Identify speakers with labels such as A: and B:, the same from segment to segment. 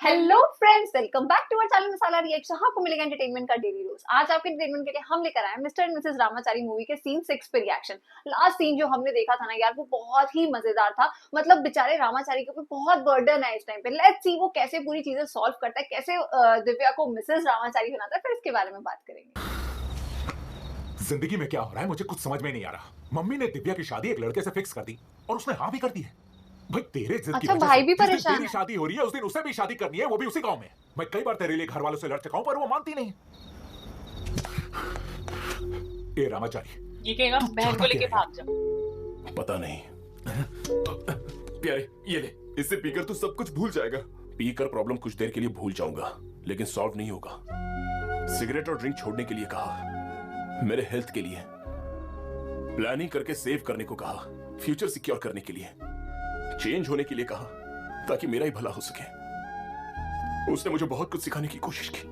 A: Hello friends, welcome back to our channel Masala reaction. आपको मिलेगा entertainment का डेली रोज। आज आपके एंटरटेनमेंट के लिए हम लेकर आए हैं mister and Mrs Ramachari movie के सीन 6 पे रिएक्शन। लास्ट सीन जो हमने देखा था ना यार, वो बहुत ही मजेदार था। मतलब बेचारे रामाचारी के ऊपर बहुत बर्डन है इस टाइम पे। लेट्स सी वो कैसे पूरी चीजें सॉल्व करता है, कैसे दिव्या को मिसेस रामाचारी बनाता है, फिर इसके बारे में बात करेंगे।
B: जिंदगी में क्या हो रहा है मुझे कुछ समझ में नहीं आ रहा। मम्मी ने दिव्या की शादी एक लड़के से फिक्स कर दी और उसने हाँ भी कर दी है। भाई तेरे जिद की
A: अच्छा,
B: वजह
A: भाई
B: से
A: भी
B: जिस दिन
A: परेशान
B: तेरी
A: है।
B: शादी हो रही है उस दिन उसे भी शादी करनी है, वो भी उसी गांव में। मैं कई बार तेरे लिए घर वालों से लड़ चुका हूं पर वो मानती नहीं। ए रामाचारी,
C: ये कहेगा बहन को लेके भाग जा।
D: पता नहीं। प्यारे ये ले, इससे पीकर तू सब कुछ भूल जाएगा। पीकर प्रॉब्लम कुछ देर के लिए भूल जाऊंगा लेकिन सॉल्व नहीं होगा। सिगरेट और ड्रिंक छोड़ने के लिए कहा, मेरे हेल्थ के लिए प्लानिंग करके सेव करने को कहा, फ्यूचर सिक्योर करने के लिए, चेंज होने के लिए कहा ताकि मेरा ही भला हो सके। उसने मुझे बहुत कुछ सिखाने की कोशिश की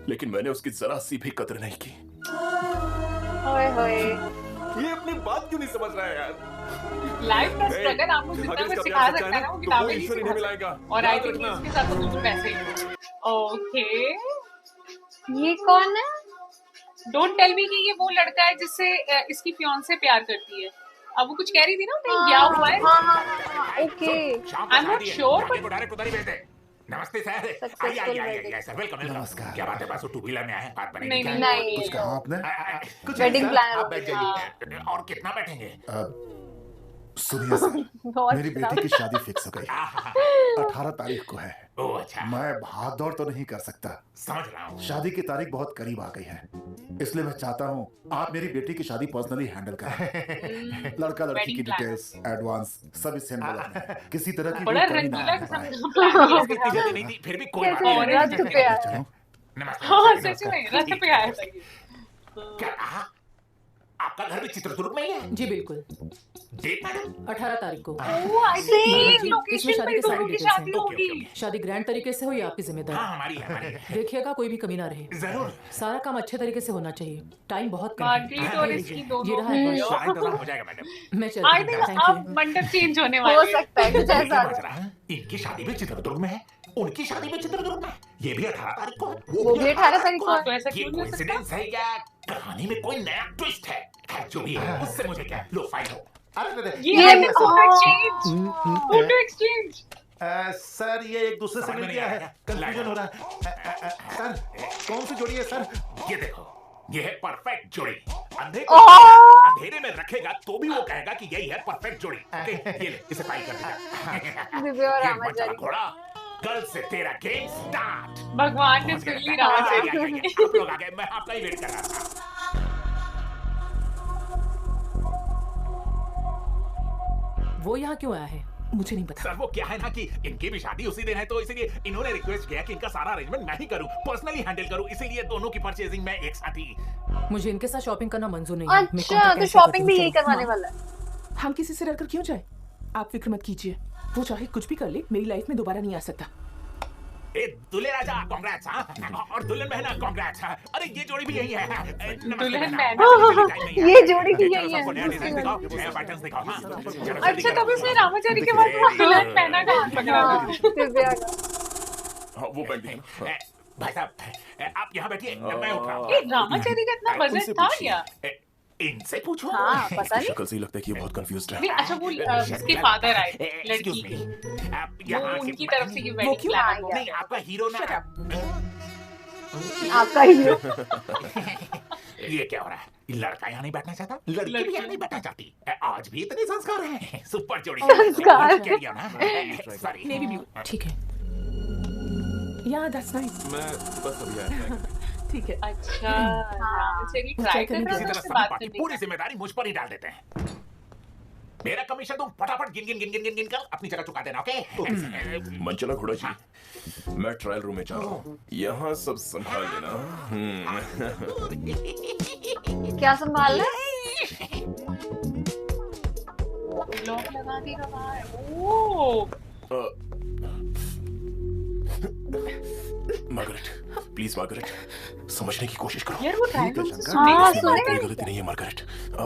D: लेकिन मैंने उसकी जरा सी भी कदर नहीं की।
A: ओए होए,
D: ये अपनी बात क्यों नहीं समझ रहा है यार?
C: लाइफ का स्ट्रगल आपको जितना
D: अगर
C: कुछ
D: इसका
C: सिखा
D: प्यार
C: सकता
D: सच्चा
C: है ना, वो
D: तो
C: किताबें
D: कोई
C: नहीं
D: ईश्वर ही
C: सिखा
D: नहीं
C: सकती।
D: मिलाएगा।
C: और आई
D: याद
C: थिंक
D: रखना।
C: इसके साथ तो बिल्कुल वैसे ही। ओके,
A: ये कौन है?
C: डोंट टेल मी कि ये वो लड़का है जिससे इसकी फियांसे प्यार करती है। अब वो कुछ कह रही थी ना, कहीं गया हुआ है।
A: Okay,
C: I am not sure but
B: direct उधर ही भेज दे। नमस्ते sir.
A: Successful wedding।
B: Sir, welcome.
E: नमस्कार।
B: क्या बात है, बस टू व्हीलर में आए हैं, बात बनेगी
C: नहीं,
B: क्या?
C: नहीं।
E: कुछ कहा आपने?
B: कुछ
A: वेडिंग
B: नहीं,
A: प्लानर
B: आप बैठ जाइए। और कितना बैठेंगे?
E: सुनिए सर,
A: बहुत
E: मेरी बेटी की शादी फिक्स हो गई। 18 तारीख को है।
B: ओह अच्छा,
E: मैं भाग दौड़ तो नहीं कर सकता।
B: समझ रहा हूँ।
E: शादी की तारीख बहुत करीब आ गई है, इसलिए मैं चाहता हूँ आप मेरी बेटी की शादी पर्सनली हैंडल करें। लड़का लड़की की
C: Wedding planner।
E: डिटेल्स, एडवांस सब इससे एनवेलप में। किसी तरह की
C: बड़ा
E: कोई कमी ना
C: रंगीला
E: रह
C: किस्म
E: पाए।
C: का प्लान
B: इसकी इतनी जल्दी नहीं थी, फिर भी कोई बात
A: कैसे
B: नहीं।
A: रथ पे आया?
E: चलो,
B: नमस्ते।
C: हाँ
B: नमस्ते,
C: सच में
B: नमस्कार।
C: रथ पे आया था ये।
B: क्या कहा? आपका घर भी चित्रदुर्ग में ही है?
F: जी बिल्कुल,
B: डेट मैडम?
F: 18 तारीख को।
C: ओह आई थिंक
F: इसमें
C: लोकेशन
F: शादी
C: पे
F: के सारे
C: दोनों की
F: डिटेल्स
C: शादी
F: हैं।
B: ओके,
C: होगी।
B: ओके।
F: शादी ग्रैंड तरीके से हो या आपकी
B: हाँ,
F: जिम्मेदारी।
B: हमारी है।
F: देखिएगा कोई भी कमी ना रहे।
B: जरूर।
F: सारा काम अच्छे तरीके से होना चाहिए। टाइम बहुत कम है।
C: मार्गरेट और इसकी
F: ये
C: दोनों
F: रहा है बस।
B: शायद इंतजाम हो जाएगा मैडम।
F: मैं
C: आई
F: चलती
C: थिंक
F: हूँ।
C: अब
F: थैंक यू।
C: मंडप चेंज होने
A: हो
C: वाले हैं।
A: सकता है कुछ
B: नहीं
A: ऐसा।
B: समझ रहा है। इनकी शादी भी चित्रदुर्ग में है, उनकी शादी भी चित्रदुर्ग में है। ये भी 18 तारीख को है,
A: वो भी 18 तारीख को है।
C: तो ऐसा
B: ये
C: क्यों नहीं हो सकता?
B: कोइंसिडेंस है या कहानी में कोई नया ट्विस्ट है? खैर, जो भी है उससे मुझे क्या, लो फाइल हो।
C: ये फोटो एक्सचेंज
E: सर ये एक दूसरे से
B: समझ में
E: मिल
B: नहीं
E: गया
B: आ
E: है,
B: रहा।
E: कंफ्यूजन हो रहा है। सर कौन सी जोड़ी है सर?
B: ये देखो, ये है परफेक्ट जोड़ी।
A: ओह!
B: अंधेरे में रखेगा तो भी वो कहेगा कि यही है परफेक्ट जोड़ी। ओके, ये ले, इसे फाइल कर दीजिए।
A: दिव्या और
B: गेम मत चला
A: रामाचारी।
B: घोड़ा, कल से तेरा गेम स्टार्ट।
C: भगवान ने सुन ली रामाचारी।
B: आप लोग आ गए, मैं आपका ही वेट कर रहा था।
F: वो यहाँ क्यों आया है मुझे नहीं पता।
B: सर वो क्या है ना कि इनकी भी शादी उसी दिन है, तो इसीलिए इन्होंने रिक्वेस्ट किया कि इनका सारा अरेंजमेंट मैं ही करूं, पर्सनली हैंडल करूं, इसीलिए दोनों की परचेजिंग मैं एक साथ ही।
F: मुझे इनके साथ शॉपिंग करना मंजूर नहीं है। मैं
A: अच्छा,
F: कॉन्ट्रैक्ट
A: तो
F: कैंसिल
A: शॉपिंग भी
F: करती
A: यही
F: हूँ।
A: करवाने वाला है।
G: हम किसी से डरकर क्यों जाए? आप फिक्र मत कीजिए, वो चाहे कुछ भी कर ले, मेरी लाइफ में दोबारा नहीं आ सकता।
B: ए दुल्हे राजा कांग्रेट्स, हाँ, और दुल्हन बहना कांग्रेट्स। अरे ये जोड़ी भी यही है। नमस्ते
C: दुल्हन
B: बहना।
C: बहना।
A: ये जोड़ी भी
B: चलो
A: यही है।
B: सबको नया डिजाइन दिखाओ, नया पैटर्न्स दिखाओ। हाँ, चलो जल्दी
C: अच्छा
B: करो।
C: तब इसने रामाचारी के बाद दुल्हन पहना का हाथ पकड़ा
A: हाँ,
C: था।
A: दिव्या का।
D: हाँ वो बैंक दिखा।
B: भाई साहब, आप यहाँ बैठिए, मैं उठ रहा हूँ।
C: ये रामाचारी का इतना
D: उनसे
C: बजट था
D: पूछिए।
C: क्या?
B: इनसे पूछो।
A: हाँ, पता
D: इसकी
A: नहीं।
D: शक्ल से ही लगता है कि ये बहुत कंफ्यूज्ड
C: नहीं
D: है।
C: अच्छा वो उसके फादर आए थे, लड़की
B: Excuse
C: के।
B: me, आप
C: वो
B: यहाँ
C: उनकी
B: के-
C: तरफ से ये
G: वो
C: वेडिंग
G: क्यों
C: प्लान
A: आया?
B: नहीं, आपका हीरो ना।
A: आपका हीरो।
B: ये क्या हो रहा है? लड़का यहाँ नहीं बैठना चाहता, लड़की भी यहाँ नहीं बैठना चाहती। आज भी इतने संस्कार हैं। सुपर जोड़ी।
A: संस्कार।
B: कह दिया ना। सॉरी।
G: Navy blue.
F: ठीक है।
G: या दैट्स नाइस।
D: मैं बस अभी आया था।
G: ठीक है।
C: अच्छा रामाचारी ट्राई कर रहा
B: इसी
C: है
B: तरह
C: उससे
B: सभी
C: बात
B: पार्टी
C: करने
B: पूरी
C: का।
B: जिम्मेदारी मुझ पर ही डाल देते हैं। मेरा कमीशन तुम फटाफट गिन गिन गिन गिन गिन गिन कर अपनी जगह चुका देना, ओके?
D: मंचला घोड़ा जी, मैं ट्रायल रूम में जा रहा हूँ, यहाँ सब संभाल लेना।
A: क्या संभाल रहा है?
C: लॉक लगा देगा बाहर। ओह
D: मार्गरेट, प्लीज मार्गरेट, समझने की कोशिश करो।
C: यार वो ट्रायल
E: ठीक है,
C: रूम से
E: शंकर।
C: सुनने
A: हाँ,
C: की
A: सुने।
C: बात
D: कोई
C: है।
D: गलती नहीं है मार्गरेट।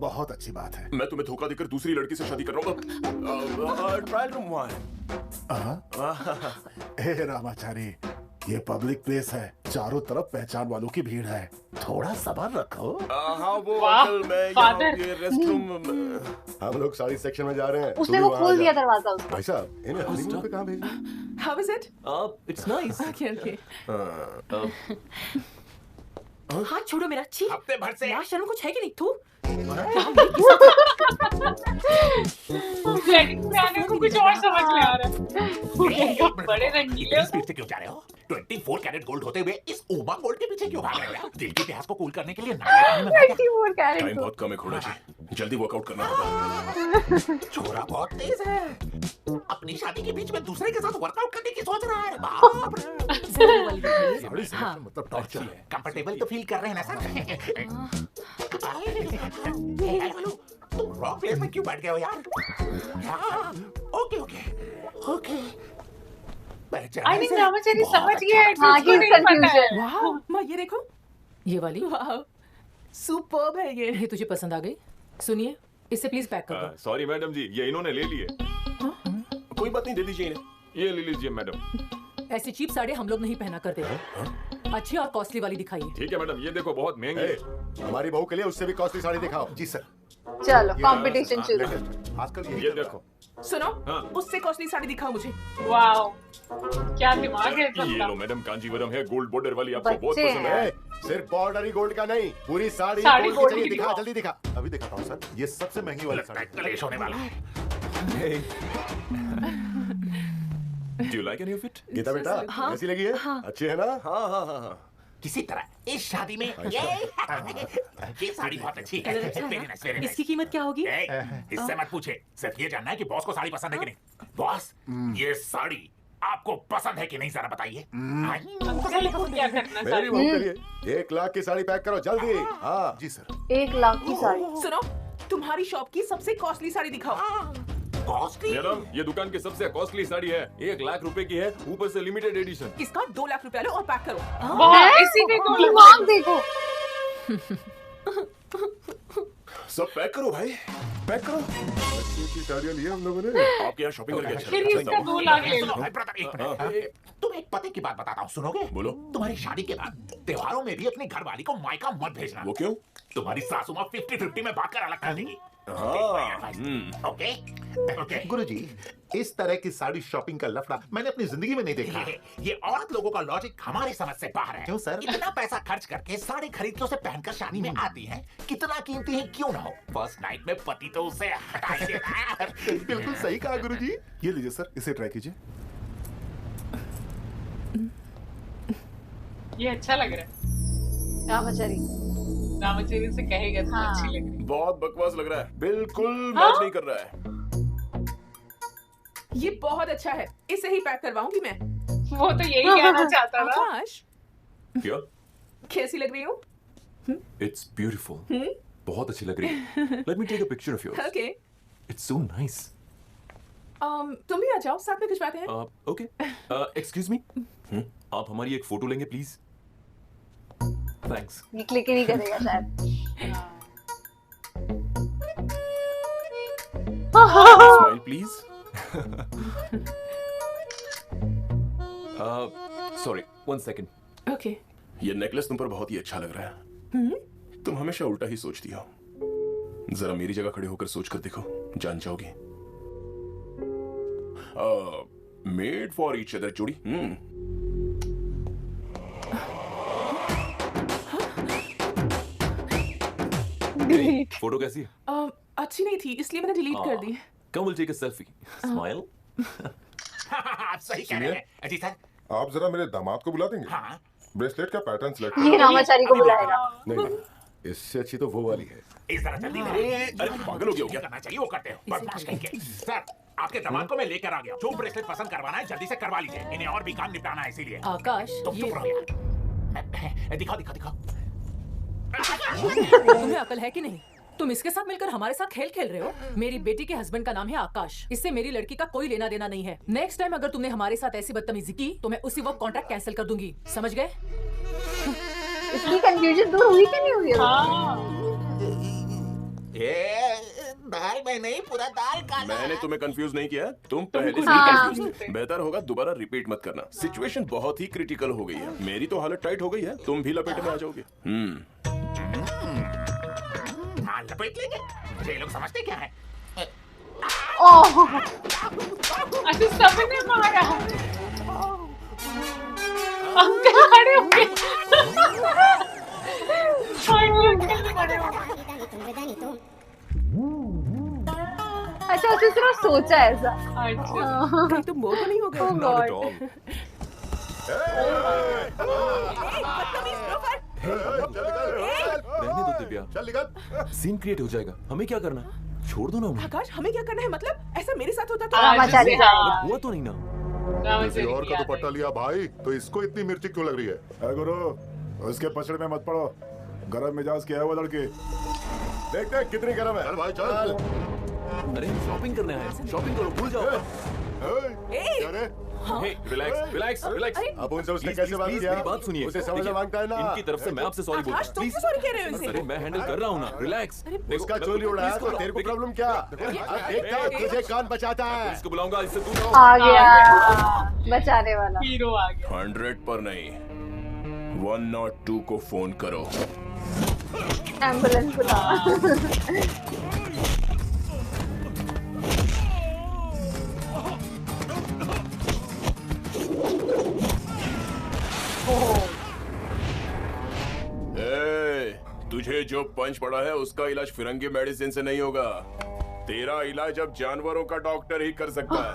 E: बहुत अच्छी बात है।
D: मैं तुम्हें धोखा देकर दूसरी लड़की से शादी कर रहा हूँ। ट्रायल रूम वहाँ है।
E: हे रामाचारी, ये पब्लिक प्लेस है, चारों तरफ पहचान वालों की भीड़ है, थोड़ा सब्र रखो।
D: हाँ वो
C: वाह,
D: अंकल, मैं यहाँ
C: फादर।
D: ये रेस्ट रूम।
H: हम लोग साड़ी सेक्शन में जा रहे हैं।
A: उसने
H: तू
A: वो
H: भी वहाँ
A: खोल
H: जा।
A: दिया दरवाजा उसका।
H: भाई साहब, इन्हें हनीमून पे कहाँ भेजना?
G: How is it?
D: It's nice.
G: Okay, okay.
D: हाँ,
G: हाथ छोड़ो मेरा। छी।
B: हफ्ते भर से
G: यार शर्म कुछ है कि नहीं? तू
C: वेडिंग में आने को कुछ और समझ में आ रहा है। बड़े रंगीले हो।
B: स्पीड से क्यों जा रहे हो? 24 कैरेट गोल्ड होते हुए इस ओमा गोल्ड के पीछे क्यों भाग रहे हो? दिल के इतिहास को कूल करने के लिए नाटक नहीं बनता क्या?
A: 24 कैरेट
D: टाइम बहुत कम है घोड़ा जी, जल्दी वर्कआउट करना होगा।
B: छोरा बहुत तेज है, अपनी शादी के बीच में दूसरे के साथ वर्कआउट करने की सोच रहा है। बाप रे।
G: जरा ये वाली दिखाइए।
H: साड़ी
G: हाँ।
H: सेक्शन मतलब टॉर्चर है।
B: कंफर्टेबल तो फील कर रहे हैं ना सर? हेलो, तुम रॉन्ग प्लेस में क्यों बैठ गए हो यार? हाँ, okay okay okay.
C: I think Ramachari समझ गया है।
A: हाँ,
C: किसको
A: he's
C: नहीं पता है।
A: confused।
G: वाह, माँ ये देखो।
F: ये वाली
G: वाह, सुपर्ब है ये।
F: ये तुझे पसंद आ गई? सुनिए, इसे प्लीज पैक कर दो।
D: सॉरी मैडम जी, ये इन्होंने ले लिए। कोई बात नहीं, दे दीजिए इन्हें। ये ले लीजिए मैडम।
F: ऐसी चीप साड़ी हम लोग नहीं पहना करते हैं। अच्छी और कॉस्टली वाली दिखाइए।
D: ठीक है मैडम, ये देखो बहुत महंगी है।
H: हमारी बहू के लिए उससे भी कॉस्टली साड़ी दिखाओ।
E: जी सर।
A: चलो कंपटीशन शुरू।
H: लेटेस्ट आजकल
D: ये देखो।
G: सुनो,
D: हाँ।
G: उससे कॉस्टली साड़ी दिखाओ मुझे।
C: वाओ, क्या दिमाग है
D: ये
C: सबका।
D: लो मैडम, कांजीवरम है, गोल्ड बॉर्डर वाली, आपको बहुत
A: बच्चे
D: पसंद
A: हैं।
D: है।
H: सिर्फ बॉर्डर ही गोल्ड का नहीं, पूरी साड़ी
C: साड़ी
H: गोल्ड
C: गोल्ड
H: की चाहिए।
C: की
H: दिखा,
C: दिखाओ।
H: जल्दी दिखा। अभी दिखाता हूँ सर, ये सबसे महंगी वाली
B: लगता है
H: साड़ी।
B: कलेश होने वाला है।
D: Do you like any of it?
H: Gita बेटा, कैसी लगी है? अच्छी है ना?
D: हाँ हाँ हाँ हाँ।
B: किसी तरह इस शादी में ये साड़ी बहुत अच्छी है।
F: कलर अच्छा है
B: Very
F: ना?
B: nice, very nice।
F: इसकी कीमत क्या होगी?
B: इससे मत पूछे, सिर्फ ये जानना है कि बॉस को साड़ी पसंद है कि नहीं। बॉस, ये साड़ी आपको पसंद है कि नहीं, जरा बताइए।
C: अंकल को क्या करना
H: मेरी
C: साड़ी।
H: बहू के लिए 1 लाख की साड़ी पैक करो जल्दी। हाँ
E: जी सर।
A: 1 लाख की साड़ी।
G: सुनो, तुम्हारी शॉप की सबसे कॉस्टली साड़ी दिखाओ।
B: कॉस्टली?
D: मैडम, ये दुकान की सबसे कॉस्टली साड़ी है, 1 लाख रुपए की है, ऊपर से लिमिटेड एडिशन।
G: इसका 2 लाख रुपया लो और पैक करो।
C: वाह, इसी के दो
A: दिमाग देखो।
D: सब पैक करो भाई, पैक करो।
H: अच्छी साड़ियाँ ली है हम लोगों ने।
D: आपके यहाँ शॉपिंग करके अच्छा
C: फिर
D: लगा।
C: इसका 2 लाख ले लो।
B: सुनो, ब्रदर, एक मिनट। तुम्हें एक पते की बात बताता हूँ, सुनोगे?
D: बोलो।
B: तुम्हारी शादी के बाद त्योहारों में भी अपनी घरवाली को मायका मत भेजना।
D: वो क्यों?
B: तुम्हारी सासू माँ 50-50 में बांट कर अलग कर देगी। Okay okay.
E: गुरुजी, इस तरह की साड़ी शॉपिंग का लफड़ा मैंने अपनी जिंदगी में नहीं देखा।
B: ये औरत लोगों का लॉजिक हमारी समझ से बाहर है।
E: क्यों सर?
B: इतना पैसा खर्च करके साड़ी खरीद के उसे पहनकर शादी में आती है, कितना कीमती है क्यों ना हो, फर्स्ट नाइट में पति तो उसे हटा ही देता है।
E: बिल्कुल सही कहा गुरुजी। ये लीजिए सर, इसे ट्राई कीजिए।
C: ये अच्छा लग रहा है।
A: रामाचारी।
C: रामाचारी से कहेगा तो
A: हाँ।
C: अच्छी लग रही
D: बहुत बकवास लग रहा है, बिल्कुल मैच नहीं कर रहा है।
G: ये बहुत अच्छा है, इसे ही पैक करवाऊंगी मैं।
C: है। वो तो यही कहना चाहता था।
G: आकाश,
D: क्या?
G: कैसी लग रही हूँ?
D: It's beautiful. बहुत अच्छी लग रही है। Let me take a picture of yours.
G: Okay.
D: It's so nice.
G: तुम भी आ जाओ, साथ में खिंचवाते हैं।
D: Okay. Excuse me. आप हमारी एक फोटो लेंगे प्लीज? Thanks.
A: ये क्लिक ही नहीं करेगा शायद।
D: Smile please. Sorry, 1 second.
G: Okay.
D: ये नेकलेस तुम पर बहुत ही अच्छा लग रहा है। तुम हमेशा उल्टा ही सोचती हो। जरा मेरी जगह खड़े होकर सोच कर देखो, जान जाओगी। मेड फॉर ईच अदर जोड़ी। फोटो कैसी है?
G: अच्छी नहीं थी, इसलिए मैंने डिलीट कर दी।
D: Come, we'll take a selfie. Smile.
B: आप सही कह रहे हैं जी सर।
H: आप जरा मेरे दामाद को बुला देंगे?
B: हाँ,
H: ब्रेसलेट का पैटर्न सिलेक्ट
A: ये रामाचारी को बुलाएगा।
H: नहीं, इससे अच्छी तो वो वाली है।
B: इस तरह जल्दी
D: अरे पागल हो गया हो क्या?
B: करना चाहिए वो करते हो, बदमाश कहीं के। सर, आपके दामाद को मैं लेकर आ गया। जो ब्रेसलेट पसंद करवाना है जल्दी से करवा लीजिए, इन्हें और भी काम निपटाना है इसीलिए।
F: आकाश,
B: तुम
F: ये
B: चुप रहो यार। दिखाओ दिखाओ दिखाओ।
F: तुम्हें अकल है कि नहीं? तुम इसके साथ मिलकर हमारे साथ खेल खेल रहे हो। मेरी बेटी के हस्बैंड का नाम है आकाश, इससे मेरी लड़की का कोई लेना देना नहीं है। नेक्स्ट टाइम अगर तुमने हमारे साथ ऐसी बदतमीजी की तो मैं उसी वक्त कॉन्ट्रैक्ट कैंसिल कर दूंगी, समझ गए?
A: इसकी कंफ्यूजन दूर हुई कि नहीं हुई?
C: हाँ
B: दाल में नहीं, पूरा दाल काला
D: मैंने
B: है।
D: तुम्हें कंफ्यूज नहीं किया, तुम पहले से
A: हाँ।
D: ही कंफ्यूज थे। बेहतर होगा दोबारा रिपीट मत करना। सिचुएशन बहुत ही क्रिटिकल हो गई है। मेरी तो हालत टाइट हो गई है, तुम भी लपेटे में आ जाओगे।
B: हाँ, लपेट लेंगे। मुझे ये लोग समझते क्या है?
A: ओह,
C: अच्छा सबने मारा। अंकल खड़े हो गए। अंकल खड़े हो गए।
A: अच्छा उसने सिर्फ सोचा ऐसा।
C: अच्छा
G: कहीं तुम बोर तो नहीं हो गए?
A: Oh
D: Not at
A: God.
D: all.
I: रहने दो दिव्या,
H: चल निकल।
I: सीन क्रिएट हो जाएगा। हमें क्या करना? छोड़ दो ना उन्हें।
G: आकाश हमें क्या करना है? मतलब ऐसा मेरे साथ होता तो
A: रामाचारी,
C: हाँ।
I: हुआ तो नहीं ना।
H: किसी और का दुपट्टा लिया भाई, तो इसको इतनी मिर्ची क्यों लग रही है?
E: अरे गुरु, उसके पछड़ में मत पड़ो। गरम मिजाज किया है वो लड़की।
H: देखते हैं कितनी गर्म है। चल भाई चल।
I: अरे शॉपिंग करने आए, शॉपिंग करो, भूल जाओ।
H: अरे
I: हे, रिलैक्स, रिलैक्स, रिलैक्स।
H: अब उनसे उसने
I: Please,
H: कैसे
I: please,
H: बात
I: please,
H: किया?
I: मेरी बात सुनिए।
H: उसे समझना
I: देखिए,
H: मांगता है ना।
I: इनकी तरफ से मैं आपसे सॉरी बोलता
G: आकाश,
I: हूँ।
G: तुम
I: प्लीज
G: क्यों sorry कह रहे हो इनसे?
I: अरे मैं हैंडल कर रहा हूँ ना, रिलैक्स।
H: उसका चोली उड़ाया तो तेरे को प्रॉब्लम क्या? देखता तुझे कौन बचाता है?
I: इसको बुलाऊंगा, इससे दूर रहो।
A: आ गया बचाने वाला।
C: हीरो आ गया।
D: 100 पर नहीं, 102 को फोन करो।
A: एम्बुलेंस बुला।
D: ए, तुझे जो पंच पड़ा है उसका इलाज फिरंगी मेडिसिन से नहीं होगा। तेरा इलाज अब जानवरों का डॉक्टर ही कर सकता है।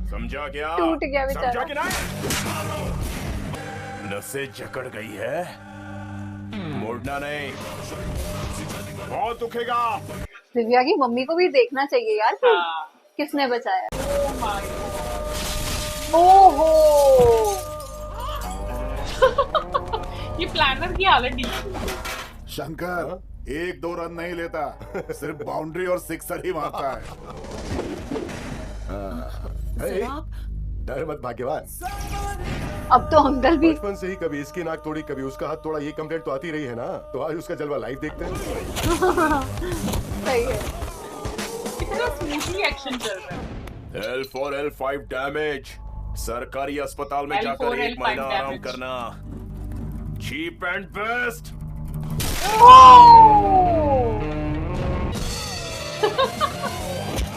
D: समझा क्या?
A: टूट गया बेचारा।
D: समझा कि नहीं? नसें जकड़ गई है, मोड़ना नहीं, बहुत दुखेगा।
A: दिव्या की मम्मी को भी देखना चाहिए यार कि
C: हाँ।
A: किसने बचाया।
C: Oh my God.
A: ओहो,
C: ये प्लानर की हालत नहीं है।
E: शंकर 1-2 रन नहीं लेता, सिर्फ बाउंड्री और सिक्सर ही मारता है।
H: डर मत भाग्यवान।
A: अब तो अंकल भी।
H: बचपन से ही कभी इसकी नाक तोड़ी, कभी उसका हाथ तोड़ा, ये कंप्लेंट तो आती रही है ना। तो आज उसका जलवा लाइव देखते हैं।
A: सही है।
C: कितना स्मूथली एक्शन चल रहा है।
D: L for L5 damage. सरकारी अस्पताल में
C: L4
D: जाकर 1
C: L5
D: महीना आराम
C: damage।
D: करना। Cheap and best.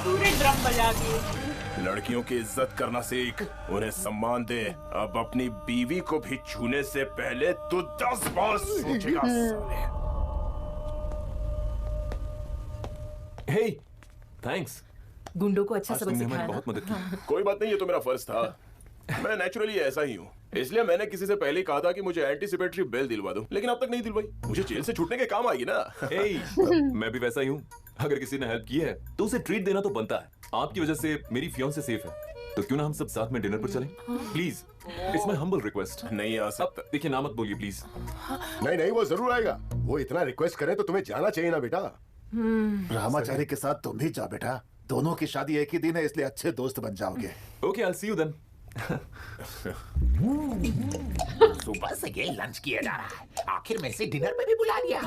C: पूरे ड्रम बजा दिए।
D: लड़कियों की इज्जत करना सीख, उन्हें सम्मान दे। अब अपनी बीवी को भी छूने से पहले तू 10 बार सोचेगा साले।
I: हे, थैंक्स।
G: गुंडों को अच्छा
I: आज
G: सबक
I: तुमने हमारी
G: सिखाया
I: बहुत
G: ना।
I: मदद की।
D: कोई बात नहीं, ये तो मेरा फर्ज था। मैं नेचुरली ऐसा ही हूँ, इसलिए मैंने किसी से पहले ही कहा था कि मुझे एंटीसिपेटरी बेल दिलवा दो, लेकिन अब तक नहीं दिलवाई। मुझे जेल से छूटने के काम आएगी ना।
I: हे, मैं भी वैसा ही हूँ। अगर किसी ने हेल्प की है तो उसे ट्रीट देना तो बनता है। आपकी वजह से मेरी फियांसे सेफ है, तो क्यों ना हम सब साथ में डिनर पर चलें? Please, it's my humble request.
D: नहीं आ सकता।
I: देखिए, ना मत बोलिए प्लीज।
H: नहीं नहीं, वो जरूर आएगा। वो इतना रिक्वेस्ट करे तो तुम्हें जाना चाहिए ना बेटा।
E: रामाचारी के साथ तुम भी जाओ बेटा। दोनों की शादी एक ही दिन है, इसलिए अच्छे दोस्त बन जाओगे।
I: Okay, I will see you then.
B: सुबह से ये लंच किया जा रहा है, आखिर में से डिनर पे भी बुला लिया।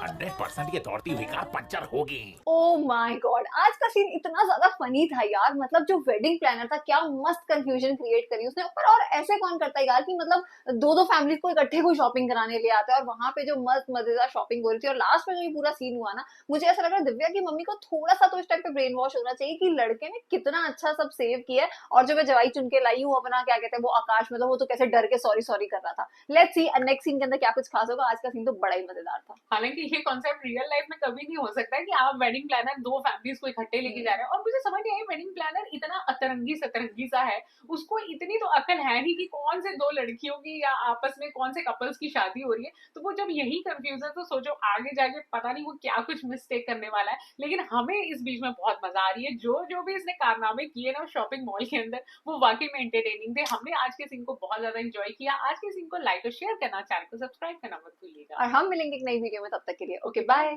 B: 100% ये दौड़ती हुई कार पंचर होगी।
A: ओह माय गॉड, आज का सीन इतना ज्यादा फनी था यार। मतलब जो वेडिंग प्लानर था, क्या मस्त कंफ्यूजन क्रिएट करी उसने ऊपर। और ऐसे कौन करता है यार कि मतलब दो फैमिलीज को इकट्ठे कोई शॉपिंग कराने ले आता है, और वहां पे जो मस्त मजेदार शॉपिंग हो रही थी, और लास्ट में जो ये पूरा सीन हुआ ना, मुझे ऐसा लग रहा है दिव्या की मम्मी को थोड़ा सा तो इस टाइप पे ब्रेन वॉश होना चाहिए कि लड़के ने कितना अच्छा सब सेव किया है। और जो मैं जवाई चुन के लाई हूँ अपना, क्या कहते हैं वो आकाश, मतलब वो तो कैसे डर के सॉरी सॉरी कर रहा था। लेट्स सी नेक्स्ट सीन के अंदर क्या कुछ खास होगा। आज का सीन तो बड़ा ही मजेदार था।
C: हालांकि ये कॉन्सेप्ट रियल लाइफ में कभी नहीं हो सकता है कि आप वेडिंग प्लानर दो फैमिलीज को इकट्ठे लेके जा रहे हैं। और मुझे समझ नहीं आई, वेडिंग प्लानर इतना अतरंगी सतरंगी सा है, उसको इतनी तो अकल है नहीं कि कौन से दो लड़कियों की या आपस में कौन से कपल्स की शादी हो रही है। तो वो जब यही कंफ्यूज है, तो सोचो आगे जाके पता नहीं वो क्या कुछ मिस्टेक करने वाला है। लेकिन हमें इस बीच में बहुत मजा आ रही है। जो भी इसने कारनामे किए ना शॉपिंग मॉल के अंदर, वो वाकई में एंटरटेनिंग थे। हमने आज के सीन को बहुत ज्यादा एंजॉय किया। आज के सीन को लाइक और शेयर करना, चैनल को सब्सक्राइब करना मत भूलिएगा।
A: और हम मिलेंगे एक नई वीडियो में, तब तक के लिए ओके बाय।